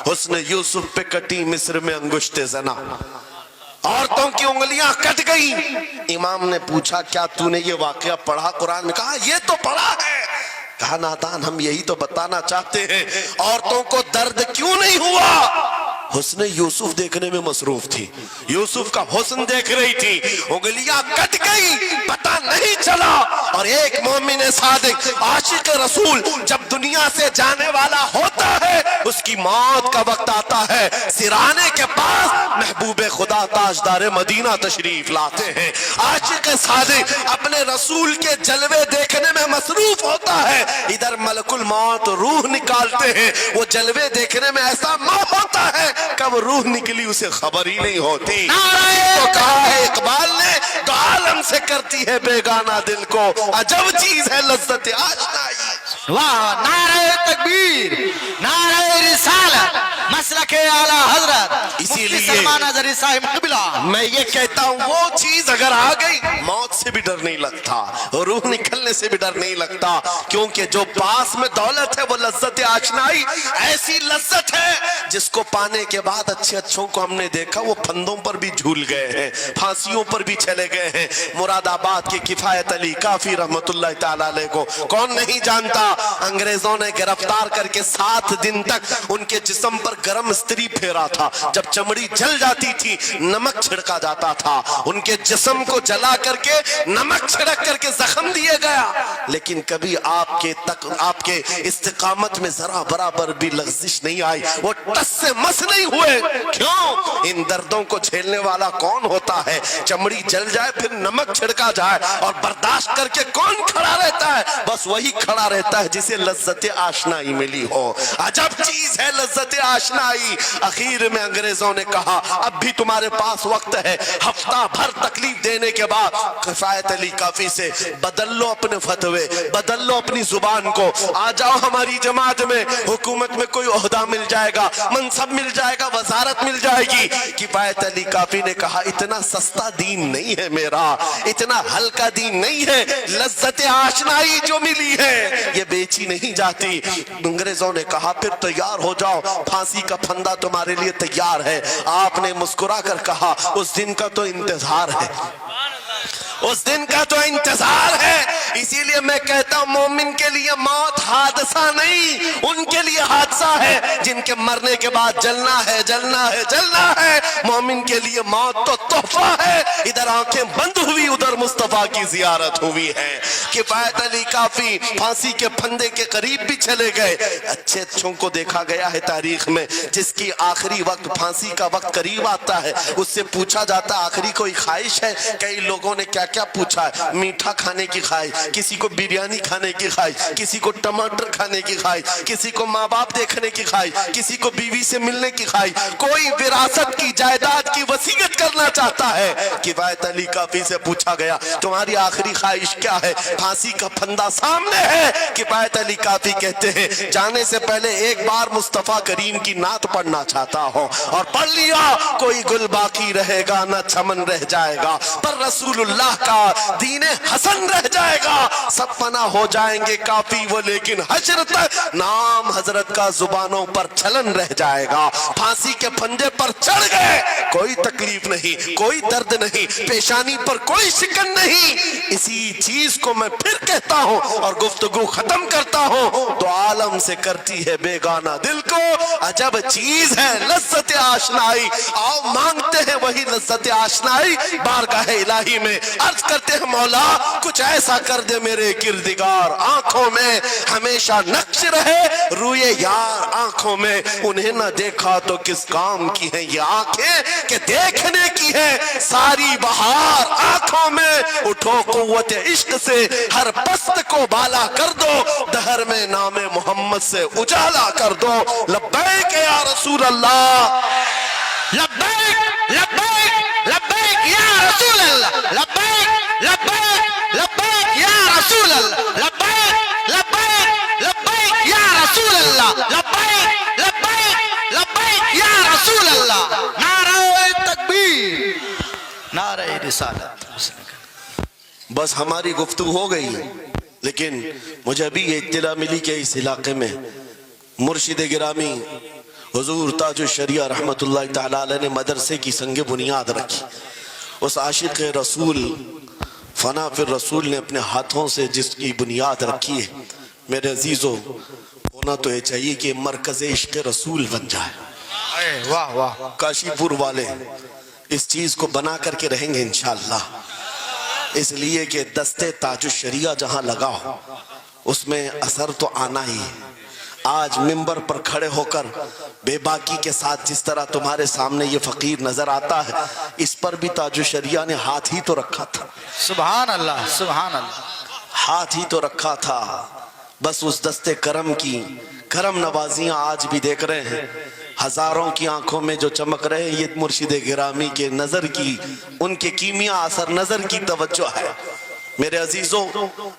حسن یوسف پہ کٹی مصر میں انگشت زنا، عورتوں کی انگلیاں کٹ گئی. امام نے پوچھا کیا تو نے یہ واقعہ پڑھا قرآن میں؟ کہا یہ تو پڑھا ہے. کہا نادان ہم یہی تو بتانا چاہتے ہیں، عورتوں کو درد کیوں نہیں ہوا؟ حسن یوسف دیکھنے میں مصروف تھی، یوسف کا حسن دیکھ رہی تھی. انگلیاں کٹ گئی، پتہ نہیں چلا. اور ایک مومن صادق عاشق رسول جب دنیا سے جانے والا ہوتا ہے اس کی موت کا وقت آتا ہے، سرانے کے پاس محبوب خدا تاجدار مدینہ تشریف لاتے ہیں. عاشق صادق اپنے رسول کے جلوے دیکھنے میں مصروف ہوتا ہے، ادھر ملک الموت روح نکالتے ہیں. وہ جلوے دیکھنے میں ایسا موت ہوتا ہے کب روح نکلی اسے خبر ہی نہیں ہوتی. تو کہا ہے اقبال نے تو عالم سے کرتی ہے بیگانہ دل کو، عجب چیز ہے لذت آشنائی. واہ، نعرہ تکبیر، نعرہ رسالت، مسلک اعلی حضرت اسی لیے سلمان اظہری صاحب قبلہ. میں یہ کہتا ہوں وہ چیز اگر آ گئی موت سے بھی ڈر نہیں لگتا، روح نکلنے سے بھی ڈر نہیں لگتا، کیونکہ جو پاس میں دولت ہے وہ لذت آشنائی. ایسی لذت ہے جس کو پانے کے بعد اچھے اچھوں کو ہم نے دیکھا وہ پھندوں پر بھی جھول گئے ہیں، پھانسیوں پر بھی چلے گئے ہیں. مراد آباد کے کفایت علی کافی رحمت اللہ تعالیٰ علیہ کو کون نہیں جانتا؟ انگریزوں نے گرفتار کر کے 7 دن تک ان کے جسم پر گرم استری پھیرا تھا. جب چمڑی جل جاتی تھی نمک چھڑکا جاتا تھا, ان کے جسم کو جلا کر کے نمک چھڑک کر کے زخم دیے گیا, لیکن کبھی آپ کے استقامت میں ذرا برابر بھی لغزش نہیں آئی, وہ ٹس سے مس نہیں ہوئے. کیوں؟ ان دردوں کو جھیلنے والا کون ہوتا ہے؟ چمڑی جل جائے پھر نمک چھڑکا جائے اور برداشت کر کے کون کھڑا رہتا ہے؟ بس وہی کھڑا رہتا ہے جسے لذت آشنائی ملی ہو. عجب چیز ہے لذت آشنائی. اخیر میں انگریزوں نے کہا اب بھی تمہارے پاس وقت ہے, ہفتہ بھر تکلیف دینے کے بعد کفایت علی کافی سے بدل لو اپنے فتوے, بدل لو اپنی زبان کو, آ جاؤ ہماری جماعت میں, حکومت میں کوئی عہدہ مل جائے گا, منصب مل جائے گا, وزارت مل جائے گی. کفایت علی کافی نے کہا اتنا سستا دین نہیں ہے میرا, اتنا ہلکا دین نہیں ہے, لذت آشنائی جو ملی ہے یہ بیچی نہیں جاتی. انگریزوں نے کہا پھر تیار ہو جاؤ, پھانسی کا پھندا تمہارے لیے تیار ہے. آپ نے مسکرا کر کہا اس دن کا تو انتظار ہے, اس دن کا تو انتظار ہے. اسی لیے میں کہتا ہوں مومن کے لیے موت حادثہ نہیں, ان کے لیے حادثہ ہے جن کے مرنے کے بعد جلنا ہے جلنا ہے جلنا ہے. مومن کے لیے موت تو تحفہ ہے. ادھر آنکھیں بند ہوئی, ادھر مصطفیٰ کی زیارت ہوئی ہے. کفایت علی کافی پھانسی کے پھندے کے قریب بھی چلے گئے. اچھے اچھوں کو دیکھا گیا ہے تاریخ میں, جس کی آخری وقت پھانسی کا وقت قریب آتا ہے اس سے پوچھا جاتا آخری کوئی خواہش ہے. کئی لوگوں نے کیا کیا پوچھا ہے, میٹھا کھانے کی خواہش, کسی کو بریانی کھانے کی خواہش, کسی کو ٹماٹر کھانے کی خواہش, کسی کو ماں باپ دیکھنے کی خواہش, کسی کو بیوی سے ملنے کی خواہش, کوئی وراثت کی جائیداد کی وصیت کرنا چاہتا ہے. کفایت علی کافی سے پوچھا گیا تمہاری آخری خواہش کیا ہے؟ پھانسی کا پھندا سامنے ہے. کفایت علی کافی کہتے ہیں جانے سے پہلے ایک بار مصطفیٰ کریم کی نعت پڑھنا چاہتا ہوں, اور پڑھ لیا کوئی گل باقی رہے گا نہ چمن رہ جائے گا, پر رسول اللہ کا دین حسن رہ جائے گا. سب فنا ہو جائیں گے کافی وہ, لیکن حشر تک نام حضرت کا زبانوں پر چلن رہ جائے گا. پھانسی کے پھندے پر چڑھ گئے, کوئی تکلیف نہیں, کوئی درد نہیں, پیشانی پر کوئی شکن نہیں. اسی چیز کو میں پھر کہتا ہوں اور گفتگو ختم کرتا ہوں, تو عالم سے کرتی ہے بیگانہ دل کو. عجب چیز ہے لذت آشنائی, آؤ مانگتے ہیں وہی لذت آشنائی بارگاہ الہی میں. عرض کرتے ہیں مولا کچھ ایسا کر دے میرے کردگار, آنکھوں میں ہمیشہ نقش رہے روئے یار آنکھوں میں. انہیں نہ دیکھا تو کس کام کی ہیں یہ آنکھیں کہ دیکھنے کی ہے ساری بہار آنکھوں میں. اٹھو قوت عشق سے ہر پست کو بالا کر دو, دہر میں نام محمد سے اجالا کر دو. لبیک یا رسول اللہ, لبیک لبیک لبیک یا رسول اللہ, لبیک لبیک لبیک یا رسول اللہ, لبیک لبیک لبیک یا رسول اللہ, لبیک لبیک لبیک یا رسول اللہ. نعرہ تکبیر, نعرہ رسالت. بس ہماری گفتگو ہو گئی, لیکن مجھے ابھی یہ اطلاع ملی کہ اس علاقے میں مرشد گرامی حضور تاج الشریعہ رحمت اللہ تعالی علیہ نے مدرسے کی سنگ بنیاد رکھی. اس عاشق رسول فنا فی الرسول نے اپنے ہاتھوں سے جس کی بنیاد رکھی ہے, میرے عزیزو ہونا تو یہ چاہیے کہ مرکز عشق رسول بن جائے. واہ واہ, کاشی پور والے اس چیز کو بنا کر کے رہیں گے انشاءاللہ, اس لیے کہ دستے تاج الشریعہ جہاں لگا ہو اس میں اثر تو آنا ہی ہے. آج منبر پر کھڑے ہو کر بے باکی کے ساتھ جس طرح تمہارے سامنے یہ فقیر نظر آتا ہے, اس پر بھی تاج الشریعہ نے ہاتھ ہی تو رکھا تھا. سبحان اللہ سبحان اللہ, ہاتھ ہی تو رکھا تھا. بس اس دستے کرم کی کرم نوازیاں آج بھی دیکھ رہے ہیں. ہزاروں کی آنکھوں میں جو چمک رہے ہیں یہ مرشد گرامی کے نظر کی, ان کے کیمیا اثر نظر کی توجہ ہے. میرے عزیزوں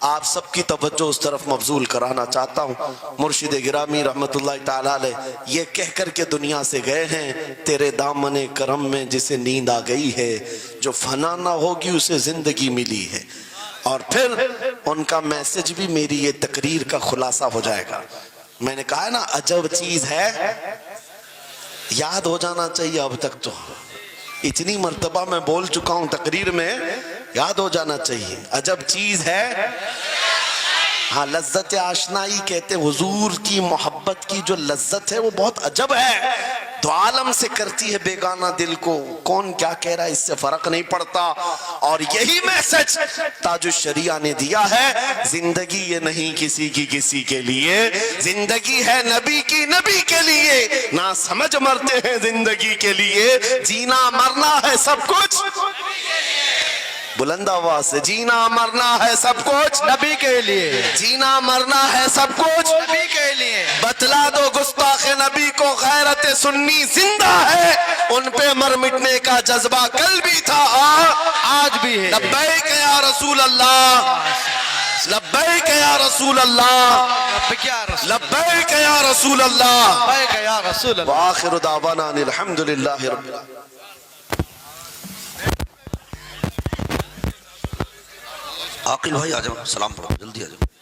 آپ سب کی توجہ اس طرف مبذول کرانا چاہتا ہوں. مرشد گرامی رحمت اللہ تعالیٰ علیہ یہ کہہ کر کے دنیا سے گئے ہیں, تیرے دامن کرم میں جسے نیند آ گئی ہے, جو فنا نہ ہوگی اسے زندگی ملی ہے. اور پھر ان کا میسج بھی میری یہ تقریر کا خلاصہ ہو جائے گا. میں نے کہا ہے نا عجب چیز ہے, یاد ہو جانا چاہیے. اب تک تو اتنی مرتبہ میں بول چکا ہوں تقریر میں, یاد ہو جانا چاہیے. عجب چیز ہے, ہاں لذت آشنائی کہتے ہیں حضور کی محبت کی جو لذت ہے وہ بہت عجب ہے، دو عالم سے کرتی ہے بیگانہ دل کو، کون کیا کہہ رہا ہے اس سے فرق نہیں پڑتا۔ اور یہی میسج تاج الشریعہ نے دیا ہے، زندگی یہ نہیں کسی کی کسی کے لیے، زندگی ہے نبی کی نبی کے لیے، نہ سمجھ مرتے ہیں زندگی کے لیے، جینا مرنا ہے سب کچھ بلند آواز سے، جینا مرنا ہے سب کچھ نبی کے لیے، جینا مرنا ہے سب کچھ نبی کے لیے۔ بتلا دو گستاخ نبی کو غیرت سنی زندہ ہے، ان پہ مر مٹنے کا جذبہ کل بھی تھا آج بھی ہے۔ لبیک یا رسول اللہ، لبیک یا رسول اللہ، لبیک یا رسول لبیک یا رسول اللہ، لبیک یا رسول اللہ۔ وآخر دعوانا ان الحمدللہ رب العالمین۔ عاقل بھائی آ جاؤ، سلام پڑھو، جلدی آ جاؤ۔